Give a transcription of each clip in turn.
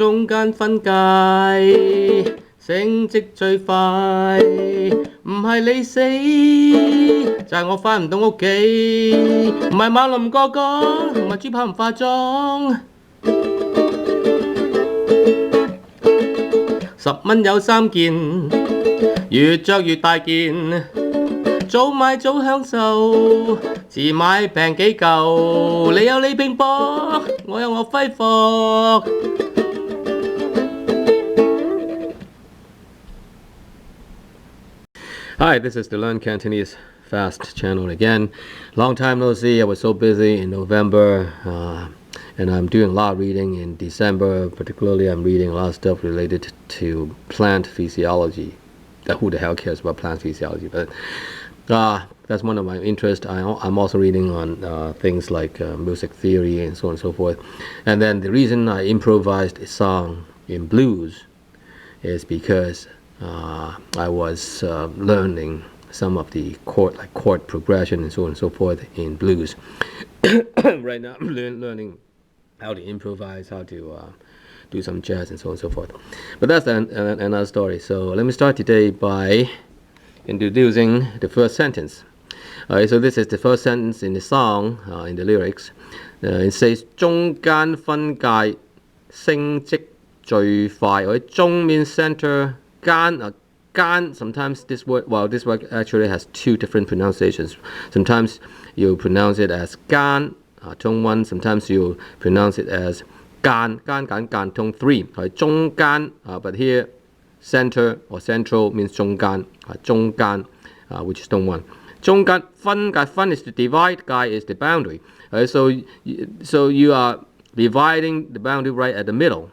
中間分界，升職最快，唔係你死，就係我返唔到屋企，唔係馬龍哥哥，唔係豬扒唔化妝。10蚊有3件，越着越大件，早買早享受，遲買平幾嚿，你有你拼搏，我有我揮霍。Hi, this is the Learn Cantonese Fast channel again. Long time no see. I was so busy in November, and I'm doing a lot of reading in December. Particularly, I'm reading a lot of stuff related to plant physiology. Who the hell cares about plant physiology? But that's one of my interests. I'm also reading on things like music theory and so on and so forth. And then the reason I improvised a song in blues is because I was learning some of the chord progression and so on and so forth in blues. Right now, I'm learning how to improvise, how to do some jazz and so on and so forth. But that's another story. So let me start today by introducing the first sentence. So this is the first sentence in the song, in the lyrics. It says 中間分界升職最快. Or 中 means center. 間, sometimes this word actually has two different pronunciations. Sometimes you pronounce it as 間, tone 1. Sometimes you pronounce it as 間, tone 3. 中間, but here center or central means 中間, 中間, which is tone 1. 中間分界, fun is to divide, 界 is the boundary. So you are dividing the boundary right at the middle.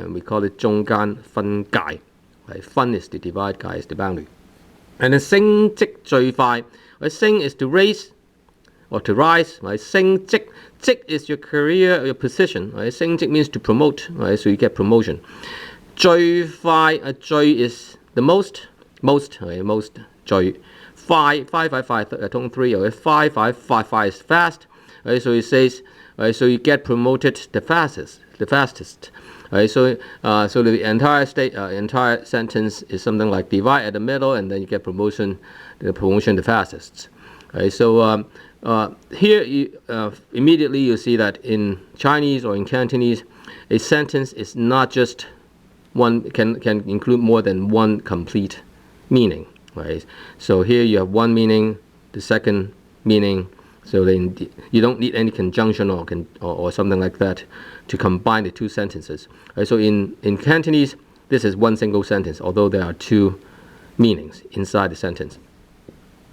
We call it 中間分界. Fun is to divide, 界 is the boundary. And then 升職最快. Sing is to raise or to rise. 升職, 職 is your career, your position. 升職 means to promote, so you get promotion. 最快, 最 is the most, most, 最快, tone 3, 快 is fast. So it says, so you get promoted the fastest. So the entire sentence is something like divide at the middle, and then you get promotion the fastest. So here immediately you see that in Chinese or in Cantonese, a sentence is not just one, can include more than one complete meaning. Right? So here you have one meaning, the second meaning. So then you don't need any conjunction or something like that to combine the two sentences. Right? So in Cantonese, this is one single sentence, although there are two meanings inside the sentence.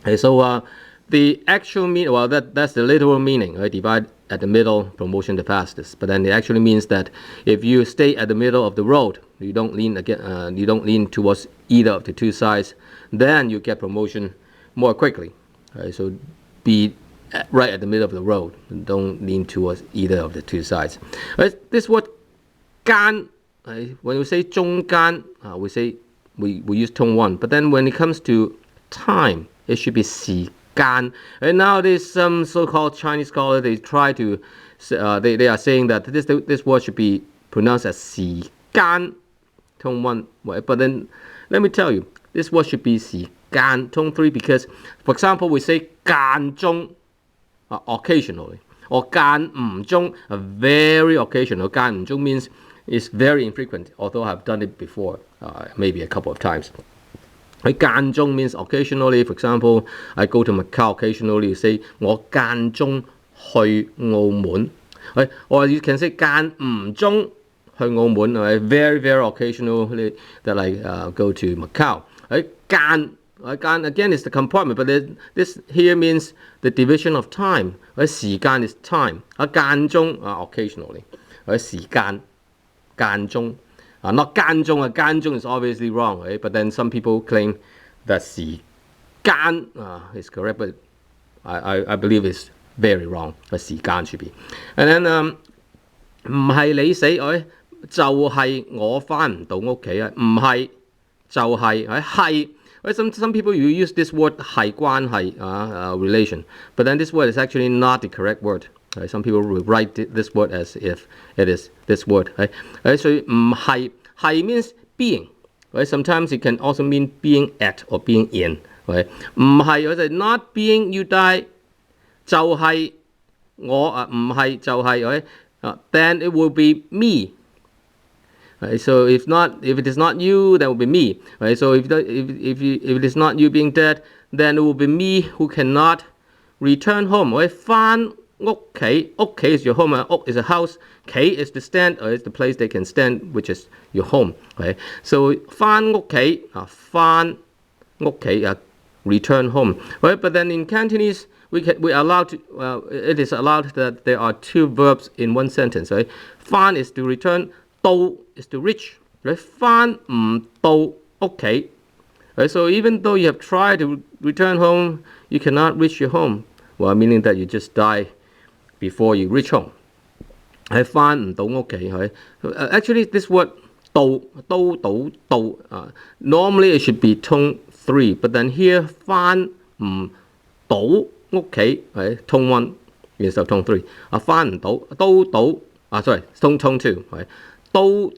Okay, so the actual meaning, well, that's the literal meaning. Right? Divide at the middle, promotion the fastest. But then it actually means that if you stay at the middle of the road, you don't lean towards either of the two sides, then you get promotion more quickly. Right? So be right at the middle of the road. Don't lean towards either of the two sides. Right? This word 間, when we say 中間, we use tone 1. But then when it comes to time, it should be 時間. And nowadays, some so-called Chinese scholars, they try to, they are saying that this word should be pronounced as 時間, tone 1. But then, let me tell you, this word should be 時間, tone 3, because, for example, we say 間中, occasionally, or 間唔中, very occasional. 間唔中 means it's very infrequent, although I've done it before, maybe a couple of times. 間中 means occasionally. For example, I go to Macau occasionally. You say 我間中去澳門. Or you can say 間唔中去澳門. Very, very occasionally that I go to Macau. 間 again is the compartment, but this here means the division of time. 時間 is time. 間中 occasionally. 時間 間中 not 間中. 間中 is obviously wrong, right? But then some people claim that 時間 is correct, but I believe it's very wrong. 時間 should be. And then 唔係你死，就係我返唔到屋企啊！唔係就係。Some people you use this word 係關係 relation, but then this word is actually not the correct word. Right? Some people will write this word as if it is this word. Right? Right? So 唔係 means being. Right? Sometimes it can also mean being at or being in. Right? 唔係 or not being you die 就係我唔係就係 right? Then it will be me. Right? So if it is not you, then it will be me. Right? So if it is not you being dead, then it will be me who cannot return home. Right? 返屋企 is your home. 屋 is a house. 企 is the stand, or is the place they can stand, which is your home. Right? So 返屋企返屋企return home. Right? But then in Cantonese, it is allowed that there are two verbs in one sentence. Right? 返 is to return. 到 is to reach. Right? 返唔到屋企. Right? So even though you have tried to return home, you cannot reach your home. Well, meaning that you just die before you reach home. 係返唔到屋企. Right? Actually, this word 到 normally it should be tone 3, but then here 返唔到屋企 right? Tone 1 instead of tone 3. 返唔到sorry, tone 2. Right? 到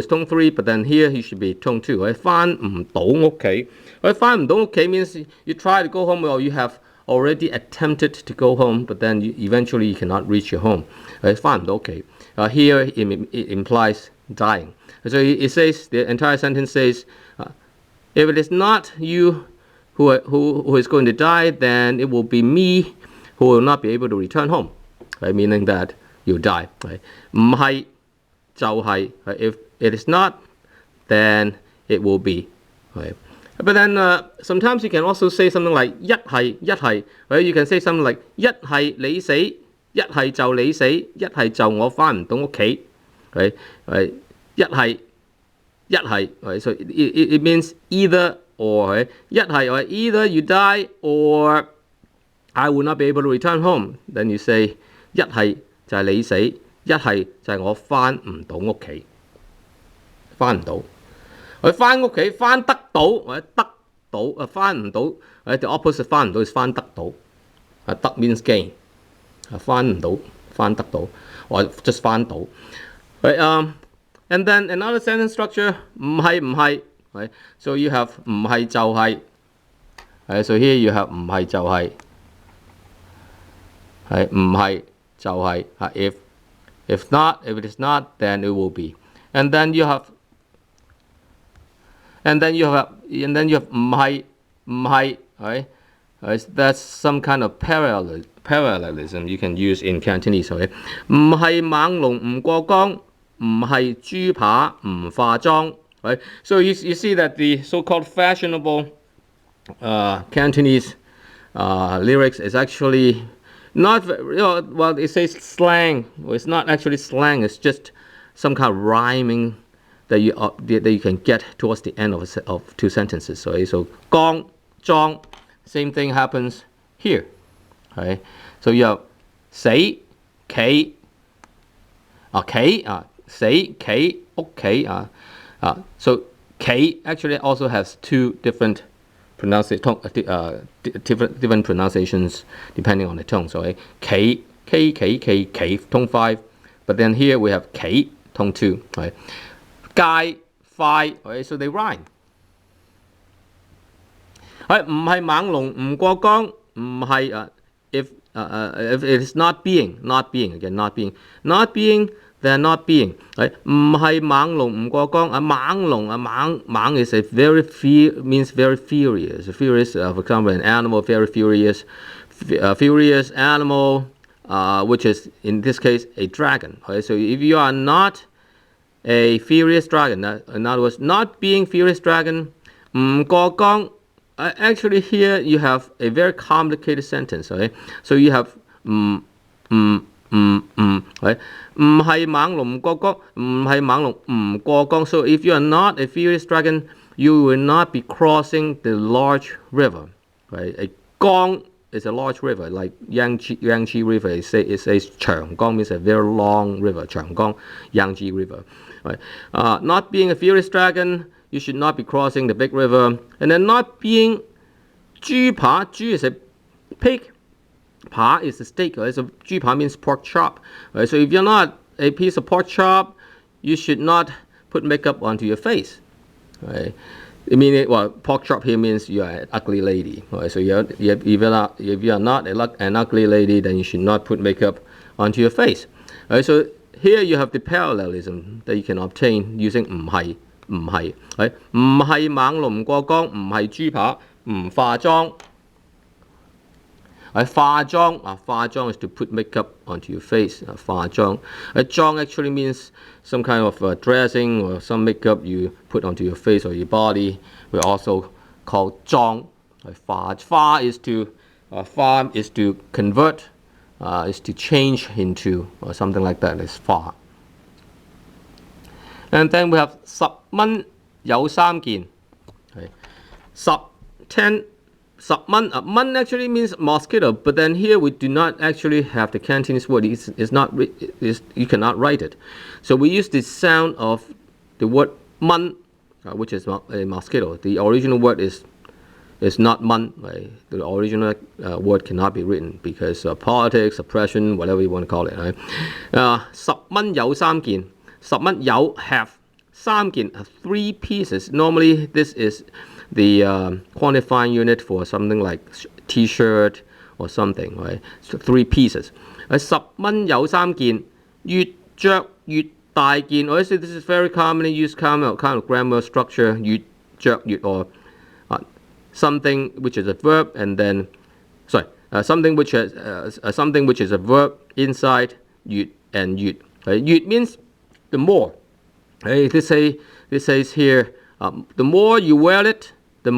is tone 3, but then here he should be tone 2. Right? 返唔到屋企. Right? 返唔到屋企 means you try to go home or you have already attempted to go home, but then eventually you cannot reach your home. Right? 返唔到屋企. Here it implies dying. So it says, the entire sentence says, if it is not you who is going to die, then it will be me who will not be able to return home. Right? Meaning that you die. Right? 唔係就係 if it is not, then it will be. Right? But then sometimes you can also say something like 一係 right? You can say something like 一係你死，一係就你死，一係就我返唔到屋企。Right? Right? 一係 right? So it means either or. Right? 一係 or either you die or I will not be able to return home. Then you say 一係就係你死，一係就係我返唔到屋企。返唔到。佢返屋企返得到或者得到返唔到，或者 the opposite 返唔到 is 返得到。得 means gain。返唔到返得到，或 just 返到。Right, and then another sentence structure 唔係。Right? So you have 唔係就係。Right? So here you have 唔係就係。係唔係就係。If it is not, then it will be. And then you have 唔係 right? That's some kind of parallelism you can use in Cantonese. Okay? 唔係猛龍唔過江，唔係豬扒唔化妝。Right? So you see that the so-called fashionable Cantonese lyrics is actually not, well, it says slang. Well, it's not actually slang. It's just some kind of rhyming that you can get towards the end of two sentences. So 江莊 same thing happens here. Right? So you have 死企死企屋企So 企 actually also has two different different pronunciations depending on the tone. So 企 K tone 5, but then here we have 企 tone 2. Right? 街快 right? So they rhyme. 唔係猛龍唔過江，唔係if it is not being again not being then not being. Right? 唔係猛龍唔過江猛龍猛 is a means very furious. For example, an animal very furious animal, which is in this case a dragon. Right? So if you are not a furious dragon, in other words, not being furious dragon, 唔過江. Actually, here you have a very complicated sentence. Okay? So you have right? 唔係猛龍唔過江，唔係猛龍唔過江. So if you are not a furious dragon, you will not be crossing the large river. Right? A gong is a large river, like Yangtze River. It says 長江 means a very long river. 長江 Yangtze River. Right? Not being a furious dragon, you should not be crossing the big river. And then not being 豬扒 is a pig. Pa is a steak, right? So 豬扒 means pork chop, right? So if you're not a piece of pork chop, you should not put makeup onto your face, right? I mean, well, pork chop here means you're an ugly lady, right? So if you're not an ugly lady, then you should not put makeup onto your face, right? So here you have the parallelism that you can obtain using 唔係，right? 唔係猛龍唔過江，唔係豬扒，唔化妝。化妝 is to put makeup onto your face. 化妝，妝 actually means some kind of dressing or some makeup you put onto your face or your body. We also call 妝。化 is to convert, is to change into or something like that. Is 化。And then we have 10蚊有3件。10 蚊 actually means mosquito, but then here we do not actually have the Cantonese word. You cannot write it. So we use the sound of the word 蚊, which is a mosquito. The original word is not 蚊. Right? The original word cannot be written because politics, oppression, whatever you want to call it. Right? 10蚊有3件. 10蚊有 have 3件, 3 pieces. Normally this is the quantifying unit for something like T-shirt or something, right? So 3 pieces. 10蚊有3件，越着越大件。I say this is very commonly used kind of grammar structure. 越着越 or something which is a verb and then something which is a verb inside 越 and 越. Right? 越 means the more. Right? This says here the more you wear it, the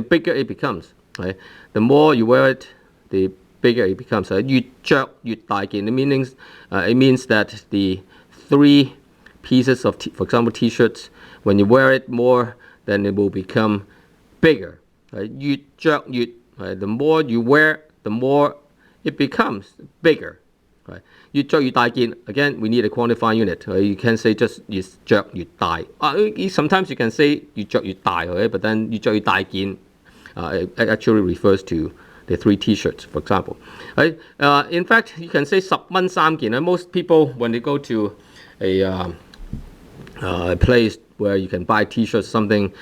bigger it becomes. Right? The more you wear it, the bigger it becomes. 越着越大件. It means that the 3 pieces of, for example, T-shirts, when you wear it more, then it will become bigger. Right? 越着越, right? The more you wear, the more it becomes bigger. Right? 越着越大件. Again, we need a quantifying unit. You can't say just 越着越大. Sometimes you can say 越着越大, right? But then 越着越大件it actually refers to the 3 T-shirts, for example. Right? In fact, you can say 10蚊3件. Most people, when they go to a place where you can buy T-shirts, something,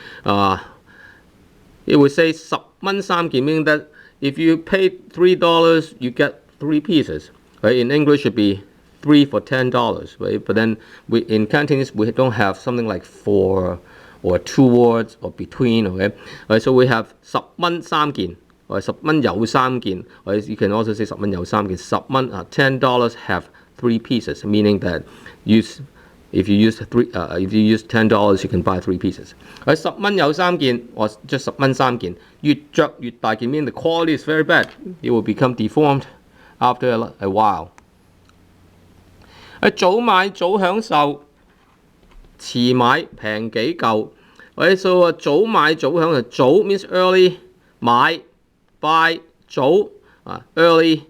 it would say 10蚊3件, meaning that if you pay $3, you get 3 pieces. Right? In English, it would be 3 for $10. Right? But then in Cantonese, we don't have something like 4 or 2 words or between. Okay? Right? So we have 10蚊3件, or 10蚊有3件. Or you can also say 10蚊有3件. $10 have 3 pieces, meaning that if you use $10, you can buy 3 pieces. 10蚊有3件 or just 10蚊3件. 越着越大件 means the quality is very bad. It will become deformed after a while. 早買早享受，遲買平幾嚿. Okay, so 早買早享受. 早 means early, 買 buy 早 early,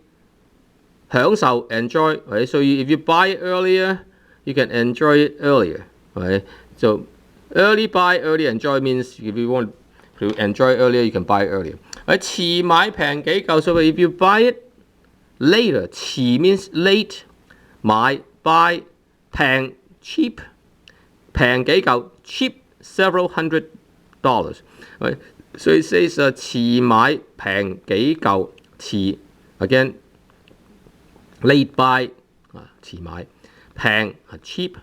享受 enjoy. Okay, so if you buy it earlier, you can enjoy it earlier. Okay, so early buy, early enjoy means if you want to enjoy earlier, you can buy it earlier. 遲買平幾嚿. So if you buy it later, 遲 means late, 買 buy, 平 cheap, 平幾嚿 cheap several $100. Right? So it says 遲買平幾嚿, 遲 again late buy, 遲買 平 cheap,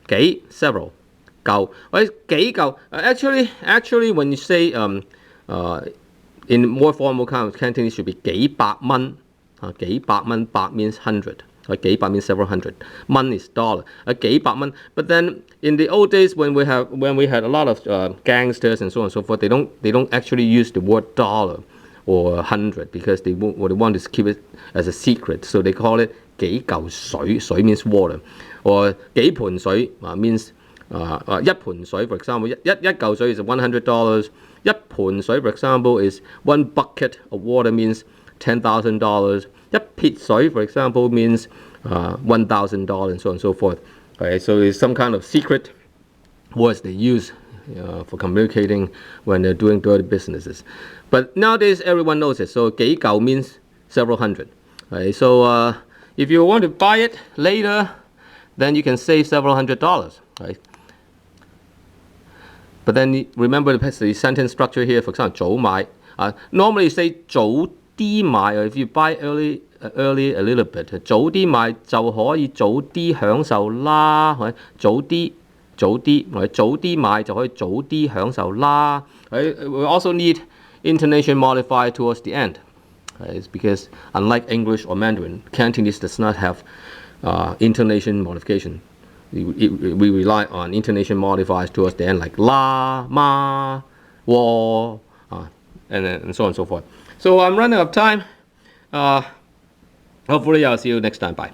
幾 several 嚿. Right? 幾嚿 actually when you say in more formal kind of Cantonese should be 幾百蚊. 幾百蚊, 百 means 100. 幾百 means several hundred. 蚊 is dollar. 幾百蚊. But then in the old days when we had a lot of gangsters and so on and so forth, they don't actually use the word dollar or 100 because they want to keep it as a secret. So they call it 幾嚿水. 水 means water. Or 幾盤水 means 一盤水. For example, 一嚿水is $100. 一盤水, for example, is 1 bucket of water means $10,000. 一撇水, for example, means $1,000 and so on and so forth. Okay, so it's some kind of secret words they use for communicating when they're doing dirty businesses. But nowadays everyone knows it. So 幾嚿 means several hundred. Right? So if you want to buy it later, then you can save several $100s. Right? But then remember the sentence structure here. For example, 早買. Normally you say 早啲買, or if you buy early a little bit, 早啲買就可以早啲享受啦，係咪？早啲，或者早啲買就可以早啲享受啦。Right? We also need intonation modifier towards the end. Right? It's because unlike English or Mandarin, Cantonese does not have intonation modification. We rely on intonation modifiers towards the end, like la, ma, wo, and so on and so forth. So I'm running out of time. Hopefully I'll see you next time. Bye.